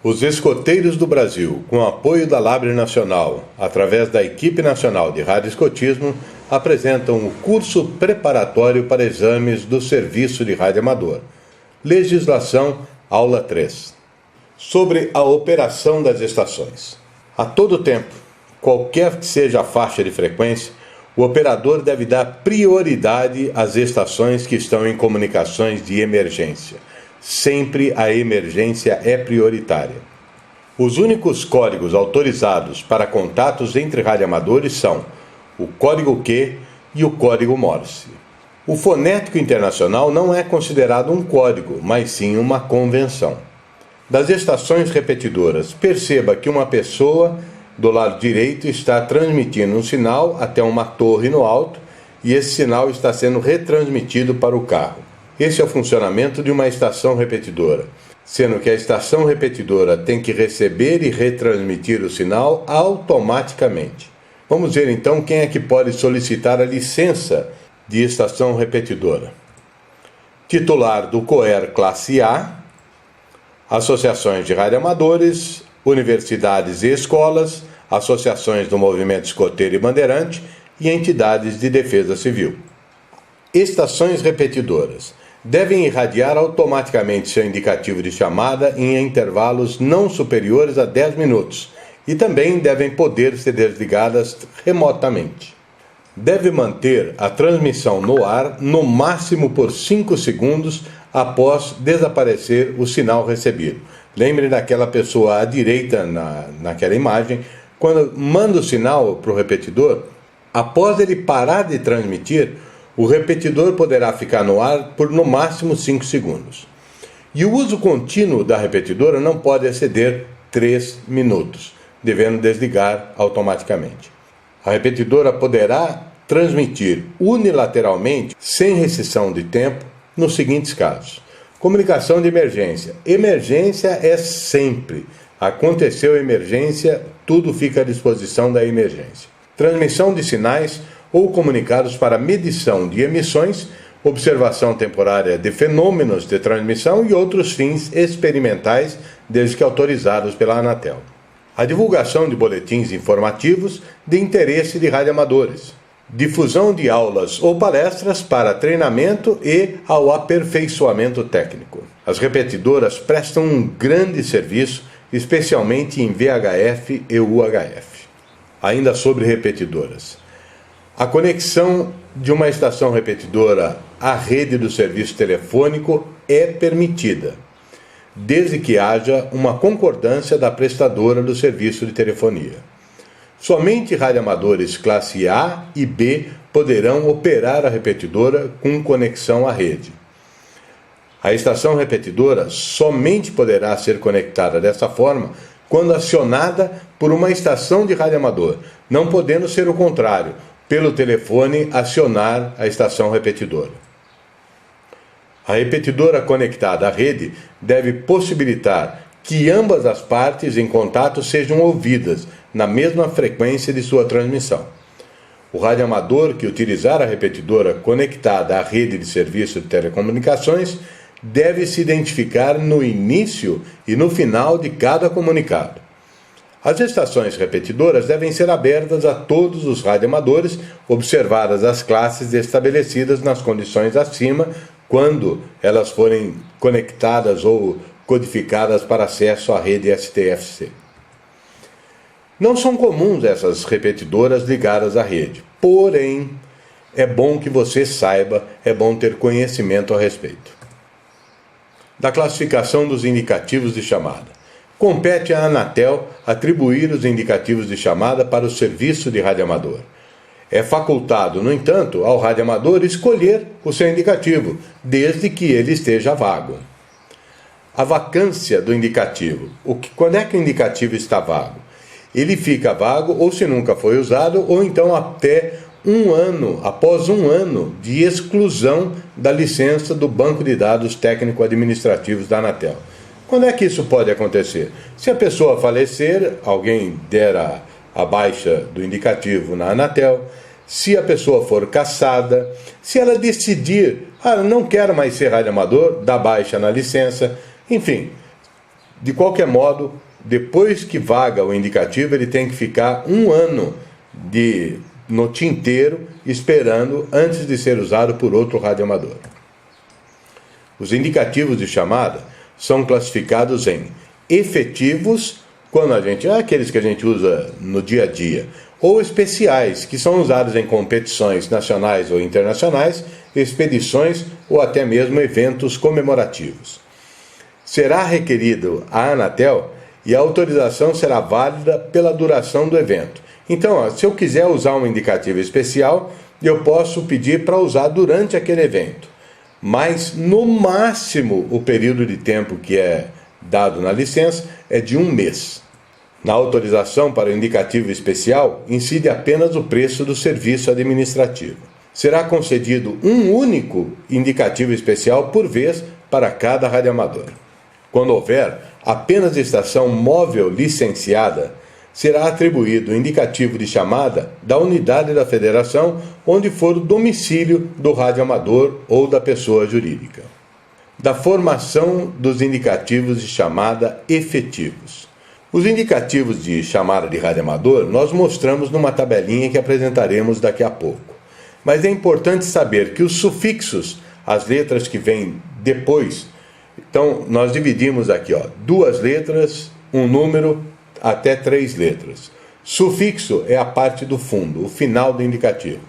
Os escoteiros do Brasil, com apoio da Labre Nacional, através da Equipe Nacional de Radioescotismo, apresentam o curso preparatório para exames do Serviço de Rádio Amador. Legislação, aula 3. Sobre a operação das estações. A todo tempo, qualquer que seja a faixa de frequência, o operador deve dar prioridade às estações que estão em comunicações de emergência. Sempre a emergência é prioritária. Os únicos códigos autorizados para contatos entre radioamadores são o código Q e o código Morse. O fonético internacional não é considerado um código, mas sim uma convenção. Das estações repetidoras, perceba que uma pessoa do lado direito está transmitindo um sinal até uma torre no alto e esse sinal está sendo retransmitido para o carro. Esse é o funcionamento de uma estação repetidora, sendo que a estação repetidora tem que receber e retransmitir o sinal automaticamente. Vamos ver então quem é que pode solicitar a licença de estação repetidora. Titular do COER Classe A, associações de radioamadores, universidades e escolas, associações do movimento escoteiro e bandeirante e entidades de defesa civil. Estações repetidoras devem irradiar automaticamente seu indicativo de chamada em intervalos não superiores a 10 minutos e também devem poder ser desligadas remotamente. Deve manter a transmissão no ar no máximo por 5 segundos após desaparecer o sinal recebido. Lembre daquela pessoa à direita naquela imagem, quando manda o sinal para o repetidor, após ele parar de transmitir, o repetidor poderá ficar no ar por no máximo 5 segundos. E o uso contínuo da repetidora não pode exceder 3 minutos, devendo desligar automaticamente. A repetidora poderá transmitir unilateralmente, sem restrição de tempo, nos seguintes casos. Comunicação de emergência. Emergência é sempre. Aconteceu emergência, tudo fica à disposição da emergência. Transmissão de sinais ou comunicados para medição de emissões, observação temporária de fenômenos de transmissão e outros fins experimentais, desde que autorizados pela Anatel. A divulgação de boletins informativos de interesse de radioamadores. Difusão de aulas ou palestras para treinamento e ao aperfeiçoamento técnico. As repetidoras prestam um grande serviço, especialmente em VHF e UHF. Ainda sobre repetidoras. A conexão de uma estação repetidora à rede do serviço telefônico é permitida, desde que haja uma concordância da prestadora do serviço de telefonia. Somente radioamadores classe A e B poderão operar a repetidora com conexão à rede. A estação repetidora somente poderá ser conectada dessa forma quando acionada por uma estação de radioamador, não podendo ser o contrário, pelo telefone acionar a estação repetidora. A repetidora conectada à rede deve possibilitar que ambas as partes em contato sejam ouvidas na mesma frequência de sua transmissão. O radioamador que utilizar a repetidora conectada à rede de serviço de telecomunicações deve se identificar no início e no final de cada comunicado. As estações repetidoras devem ser abertas a todos os radioamadores, observadas as classes estabelecidas nas condições acima, quando elas forem conectadas ou codificadas para acesso à rede STFC. Não são comuns essas repetidoras ligadas à rede, porém, é bom que você saiba, é bom ter conhecimento a respeito. Da classificação dos indicativos de chamada. Compete à Anatel atribuir os indicativos de chamada para o serviço de radioamador. É facultado, no entanto, ao radioamador escolher o seu indicativo, desde que ele esteja vago. A vacância do indicativo. Quando é que o indicativo está vago? Ele fica vago ou se nunca foi usado, ou então até após um ano de exclusão da licença do Banco de Dados Técnico-Administrativos da Anatel. Quando é que isso pode acontecer? Se a pessoa falecer, alguém der a baixa do indicativo na Anatel, se a pessoa for cassada, se ela decidir, não quero mais ser radioamador, dá baixa na licença, enfim, De qualquer modo, depois que vaga o indicativo, ele tem que ficar 1 ano no tinteiro esperando antes de ser usado por outro radioamador. Os indicativos de chamada são classificados em efetivos, aqueles que a gente usa no dia a dia, ou especiais, que são usados em competições nacionais ou internacionais, expedições ou até mesmo eventos comemorativos. Será requerido a Anatel e a autorização será válida pela duração do evento. Então, se eu quiser usar um indicativo especial, eu posso pedir para usar durante aquele evento. Mas, no máximo, o período de tempo que é dado na licença é de 1 mês. Na autorização para o indicativo especial, incide apenas o preço do serviço administrativo. Será concedido um único indicativo especial por vez para cada radioamador. Quando houver apenas estação móvel licenciada, será atribuído o indicativo de chamada da unidade da federação onde for o domicílio do radioamador ou da pessoa jurídica. Da formação dos indicativos de chamada efetivos. Os indicativos de chamada de radioamador nós mostramos numa tabelinha que apresentaremos daqui a pouco. Mas é importante saber que os sufixos, as letras que vêm depois, então nós dividimos aqui, 2 letras, um número, até 3 letras. Sufixo é a parte do fundo, o final do indicativo.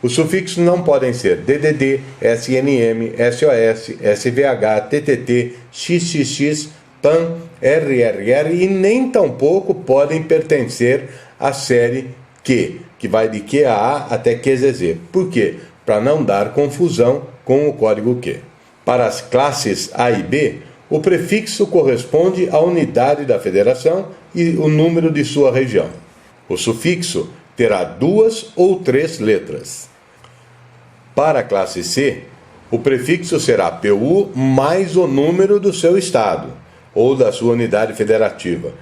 Os sufixos não podem ser DDD, SNM, SOS, SVH, TTT, XXX, PAN, RRR e nem tampouco podem pertencer à série Q, que vai de QAA até QZZ. Por quê? Para não dar confusão com o código Q. Para as classes A e B, o prefixo corresponde à unidade da federação e o número de sua região. O sufixo terá 2 ou 3 letras. Para a classe C, o prefixo será PU mais o número do seu estado ou da sua unidade federativa,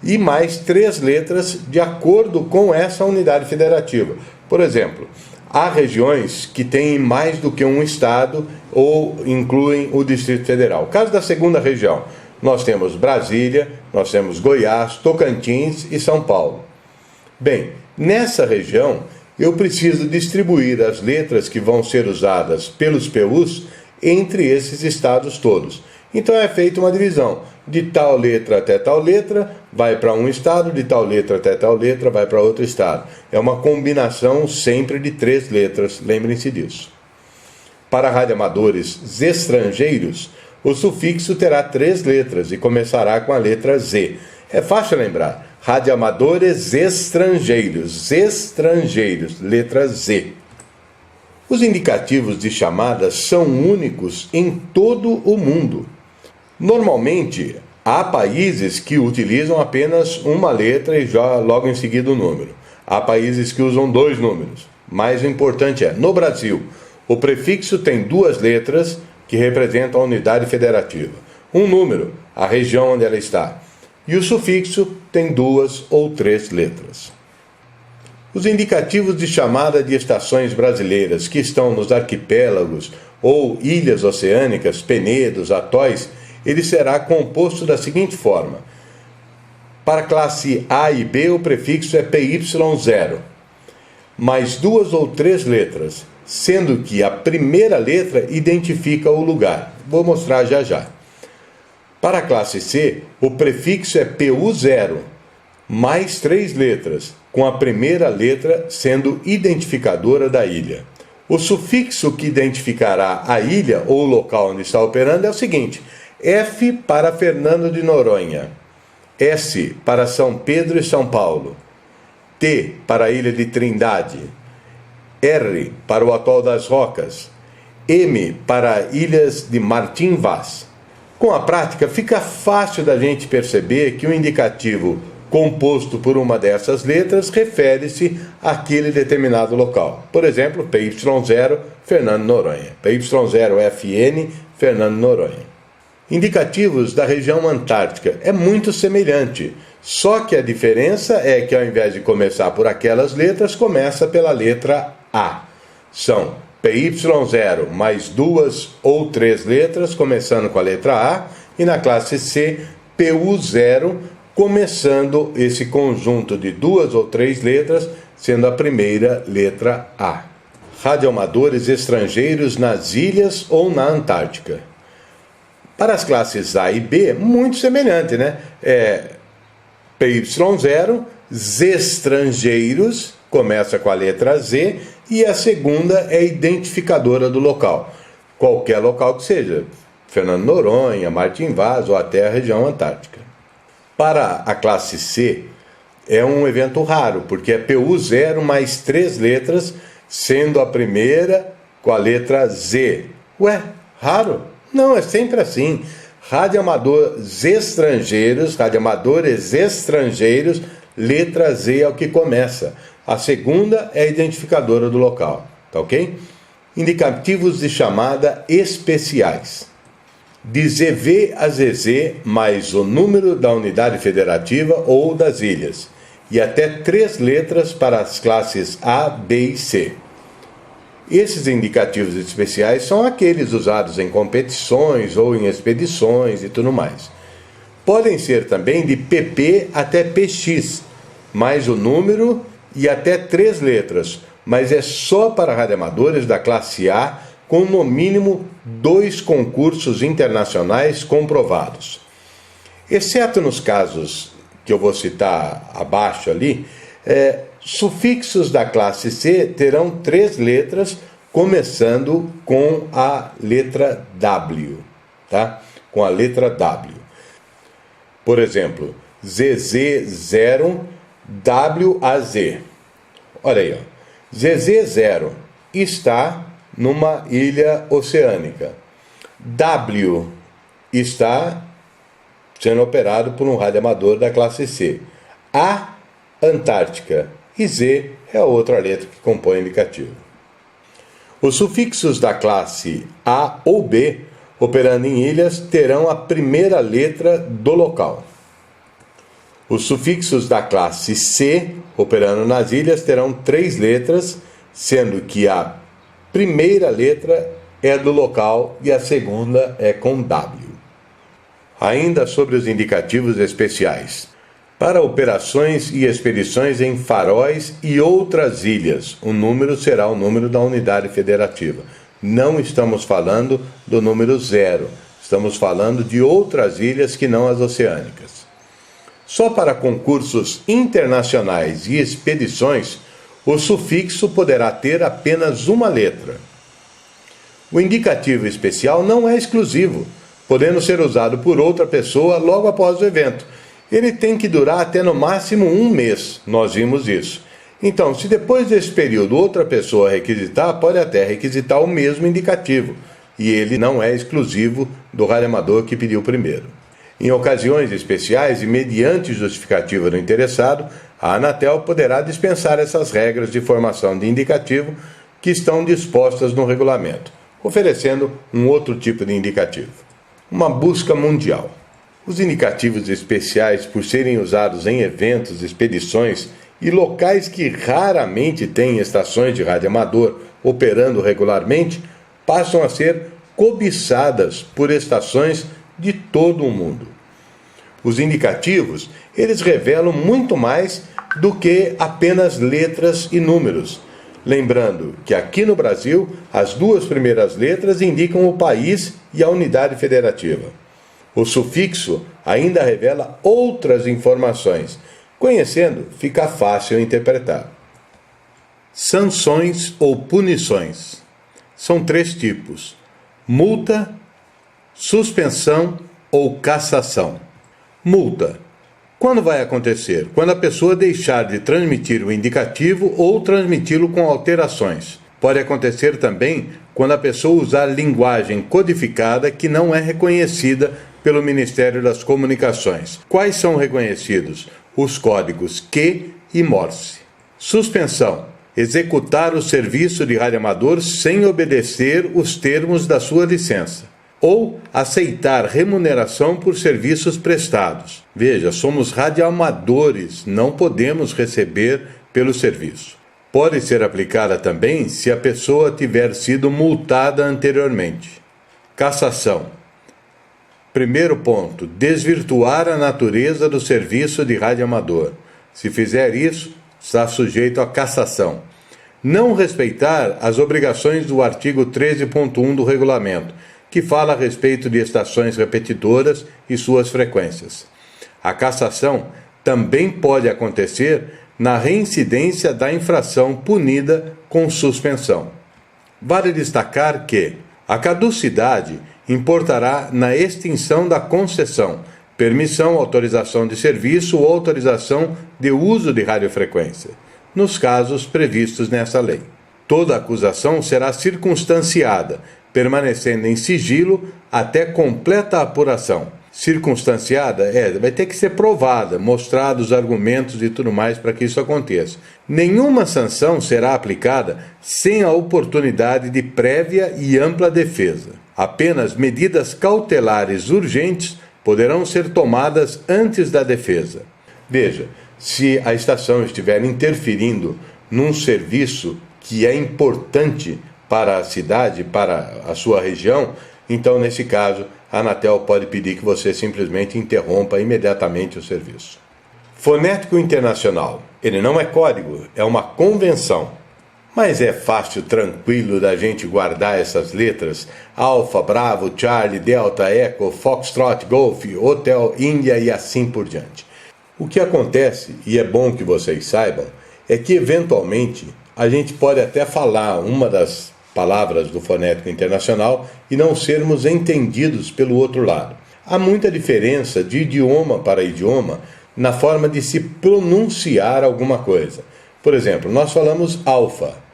e mais 3 letras de acordo com essa unidade federativa. Por exemplo, há regiões que têm mais do que um estado ou incluem o Distrito Federal. Caso da segunda região, nós temos Brasília, nós temos Goiás, Tocantins e São Paulo. Bem, nessa região, eu preciso distribuir as letras que vão ser usadas pelos PUs entre esses estados todos. Então é feita uma divisão. De tal letra até tal letra, vai para um estado, de tal letra até tal letra, vai para outro estado. É uma combinação sempre de 3 letras, lembrem-se disso. Para radioamadores estrangeiros, o sufixo terá 3 letras e começará com a letra Z. É fácil lembrar. Radioamadores estrangeiros, letra Z. Os indicativos de chamadas são únicos em todo o mundo. Normalmente, há países que utilizam apenas uma letra e já logo em seguida o número. Há países que usam 2 números. Mas o importante é, no Brasil, o prefixo tem 2 letras que representam a unidade federativa. Um número, a região onde ela está. E o sufixo tem 2 ou 3 letras. Os indicativos de chamada de estações brasileiras que estão nos arquipélagos ou ilhas oceânicas, penedos, atóis, ele será composto da seguinte forma. Para a classe A e B, o prefixo é PY0, mais 2 ou 3 letras, sendo que a primeira letra identifica o lugar. Vou mostrar já já. Para a classe C, o prefixo é PU0, mais 3 letras, com a primeira letra sendo identificadora da ilha. O sufixo que identificará a ilha ou o local onde está operando é o seguinte: F para Fernando de Noronha, S para São Pedro e São Paulo, T para a Ilha de Trindade, R para o Atol das Rocas, M para Ilhas de Martim Vaz. Com a prática, fica fácil da gente perceber que o indicativo composto por uma dessas letras refere-se àquele determinado local. Por exemplo, PY0, Fernando Noronha. PY0FN, Fernando Noronha. Indicativos da região antártica é muito semelhante, só que a diferença é que ao invés de começar por aquelas letras, começa pela letra A. São PY0 mais 2 ou 3 letras, começando com a letra A, e na classe C, PU0, começando esse conjunto de 2 ou 3 letras, sendo a primeira letra A. Radioamadores estrangeiros nas ilhas ou na Antártica. Para as classes A e B, muito semelhante, né? PY0, Z estrangeiros, começa com a letra Z, e a segunda é identificadora do local. Qualquer local que seja, Fernando Noronha, Martim Vaz ou até a região antártica. Para a classe C, é um evento raro, porque é PU0 mais 3 letras, sendo a primeira com a letra Z. Ué, raro? Não, é sempre assim. Radioamadores estrangeiros, letra Z é o que começa. A segunda é a identificadora do local, tá ok? Indicativos de chamada especiais. De ZV a ZZ mais o número da unidade federativa ou das ilhas, e até 3 letras para as classes A, B e C. Esses indicativos especiais são aqueles usados em competições ou em expedições e tudo mais. Podem ser também de PP até PX, mais o número e até 3 letras, mas é só para radioamadores da classe A com no mínimo 2 concursos internacionais comprovados. Exceto nos casos que eu vou citar abaixo ali, sufixos da classe C terão 3 letras, começando com a letra W, tá? Com a letra W. Por exemplo, ZZ0, WAZ. Olha aí, ó. ZZ0 está numa ilha oceânica. W está sendo operado por um radioamador da classe C. A, Antártica. E Z é a outra letra que compõe o indicativo. Os sufixos da classe A ou B, operando em ilhas, terão a primeira letra do local. Os sufixos da classe C, operando nas ilhas, terão 3 letras, sendo que a primeira letra é do local e a segunda é com W. Ainda sobre os indicativos especiais. Para operações e expedições em faróis e outras ilhas, o número será o número da unidade federativa. Não estamos falando do número 0, estamos falando de outras ilhas que não as oceânicas. Só para concursos internacionais e expedições, o sufixo poderá ter apenas uma letra. O indicativo especial não é exclusivo, podendo ser usado por outra pessoa logo após o evento. Ele tem que durar até no máximo 1 mês, nós vimos isso. Então, se depois desse período outra pessoa requisitar, pode até requisitar o mesmo indicativo, e ele não é exclusivo do radioamador que pediu primeiro. Em ocasiões especiais e mediante justificativa do interessado, a Anatel poderá dispensar essas regras de formação de indicativo que estão dispostas no regulamento, oferecendo um outro tipo de indicativo. Uma busca mundial. Os indicativos especiais, por serem usados em eventos, expedições e locais que raramente têm estações de radioamador operando regularmente, passam a ser cobiçadas por estações de todo o mundo. Os indicativos, eles revelam muito mais do que apenas letras e números. Lembrando que aqui no Brasil, as 2 primeiras letras indicam o país e a unidade federativa. O sufixo ainda revela outras informações. Conhecendo, fica fácil interpretar. Sanções ou punições. São 3 tipos: multa, suspensão ou cassação. Multa. Quando vai acontecer? Quando a pessoa deixar de transmitir o indicativo ou transmiti-lo com alterações. Pode acontecer também quando a pessoa usar linguagem codificada que não é reconhecida pelo Ministério das Comunicações. Quais são reconhecidos? Os códigos Q e Morse. Suspensão. Executar o serviço de radioamador sem obedecer os termos da sua licença. Ou aceitar remuneração por serviços prestados. Veja, somos radioamadores, não podemos receber pelo serviço. Pode ser aplicada também se a pessoa tiver sido multada anteriormente. Cassação. Primeiro ponto, desvirtuar a natureza do serviço de radioamador. Se fizer isso, está sujeito à cassação. Não respeitar as obrigações do artigo 13.1 do regulamento, que fala a respeito de estações repetidoras e suas frequências. A cassação também pode acontecer na reincidência da infração punida com suspensão. Vale destacar que a caducidade importará na extinção da concessão, permissão, autorização de serviço ou autorização de uso de radiofrequência, nos casos previstos nessa lei. Toda acusação será circunstanciada, permanecendo em sigilo até completa apuração. Circunstanciada vai ter que ser provada, mostrados os argumentos e tudo mais para que isso aconteça. Nenhuma sanção será aplicada sem a oportunidade de prévia e ampla defesa. Apenas medidas cautelares urgentes poderão ser tomadas antes da defesa. Veja, se a estação estiver interferindo num serviço que é importante para a cidade, para a sua região, então, nesse caso, a Anatel pode pedir que você simplesmente interrompa imediatamente o serviço. Fonético Internacional. Ele não é código, é uma convenção. Mas é fácil, tranquilo da gente guardar essas letras: Alfa, Bravo, Charlie, Delta, Echo, Foxtrot, Golf, Hotel, Índia e assim por diante. O que acontece, e é bom que vocês saibam, é que eventualmente a gente pode até falar uma das palavras do Fonético Internacional e não sermos entendidos pelo outro lado. Há muita diferença de idioma para idioma na forma de se pronunciar alguma coisa. Por exemplo, nós falamos alfa.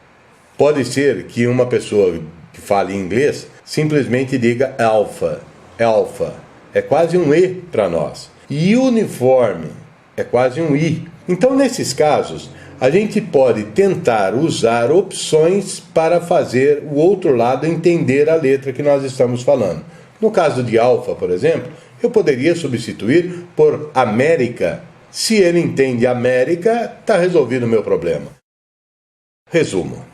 Pode ser que uma pessoa que fale inglês simplesmente diga alfa, alfa. É quase um E para nós. E uniforme é quase um I. Então, nesses casos, a gente pode tentar usar opções para fazer o outro lado entender a letra que nós estamos falando. No caso de alfa, por exemplo, eu poderia substituir por América. Se ele entende América, está resolvido o meu problema. Resumo.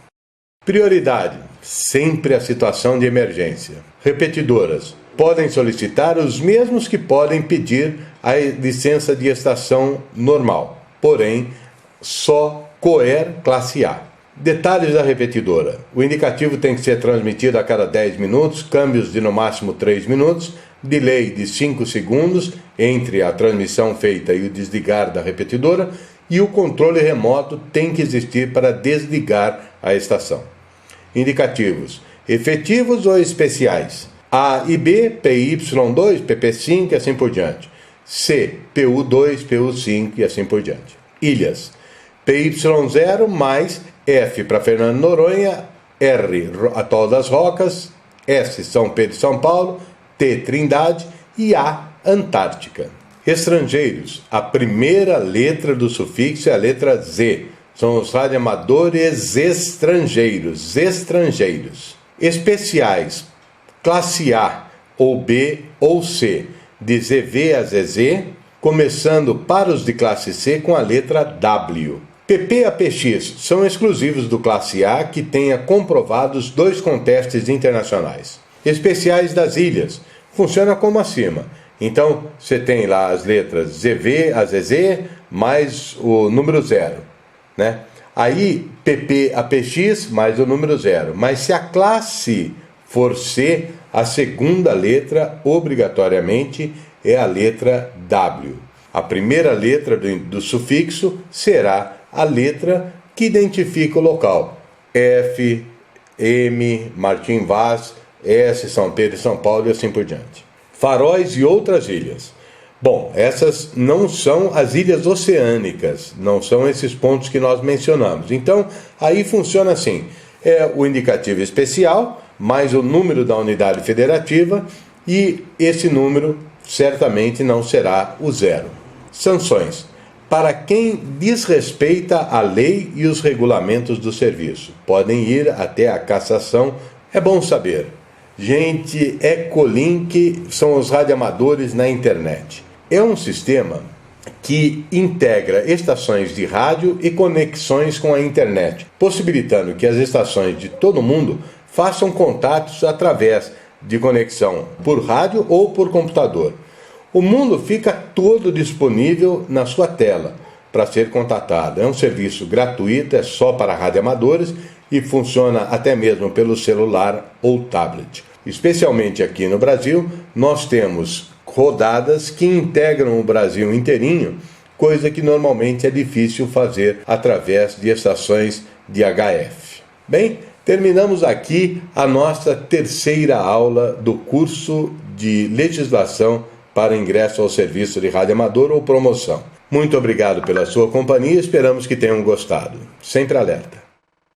Prioridade, sempre a situação de emergência. Repetidoras, podem solicitar os mesmos que podem pedir a licença de estação normal, porém, só COER classe A. Detalhes da repetidora. O indicativo tem que ser transmitido a cada 10 minutos, câmbios de no máximo 3 minutos, delay de 5 segundos entre a transmissão feita e o desligar da repetidora, e o controle remoto tem que existir para desligar a estação. Indicativos: efetivos ou especiais. A e B, PY2, PP5 e assim por diante. C, PU2, PU5 e assim por diante. Ilhas: PY0 mais F para Fernando Noronha, R, Atol das Rocas, S, São Pedro e São Paulo, T, Trindade e A, Antártica. Estrangeiros: a primeira letra do sufixo é a letra Z. São os radioamadores estrangeiros. Especiais: classe A ou B ou C, de ZV a ZZ, começando para os de classe C com a letra W. PP a PX são exclusivos do classe A que tenha comprovados 2 contestes internacionais. Especiais das ilhas, funciona como acima. Então, você tem lá as letras ZV a ZZ mais o número 0, né? Aí, PP a PX mais o número 0. Mas se a classe for C, a segunda letra, obrigatoriamente, é a letra W. A primeira letra do sufixo será a letra que identifica o local. F, M, Martim Vaz, S, São Pedro e São Paulo e assim por diante. Faróis e outras ilhas. Bom, essas não são as ilhas oceânicas, não são esses pontos que nós mencionamos. Então, aí funciona assim: é o indicativo especial, mais o número da unidade federativa, e esse número certamente não será o 0. Sanções: para quem desrespeita a lei e os regulamentos do serviço, podem ir até a cassação. É bom saber. Gente, Echolink são os radioamadores na internet. É um sistema que integra estações de rádio e conexões com a internet, possibilitando que as estações de todo mundo façam contatos através de conexão por rádio ou por computador. O mundo fica todo disponível na sua tela para ser contatado. É um serviço gratuito, é só para radioamadores e funciona até mesmo pelo celular ou tablet. Especialmente aqui no Brasil, nós temos rodadas que integram o Brasil inteirinho, coisa que normalmente é difícil fazer através de estações de HF. Bem, terminamos aqui a nossa terceira aula do curso de legislação para ingresso ao serviço de rádio amador ou promoção. Muito obrigado pela sua companhia, esperamos que tenham gostado. Sempre alerta.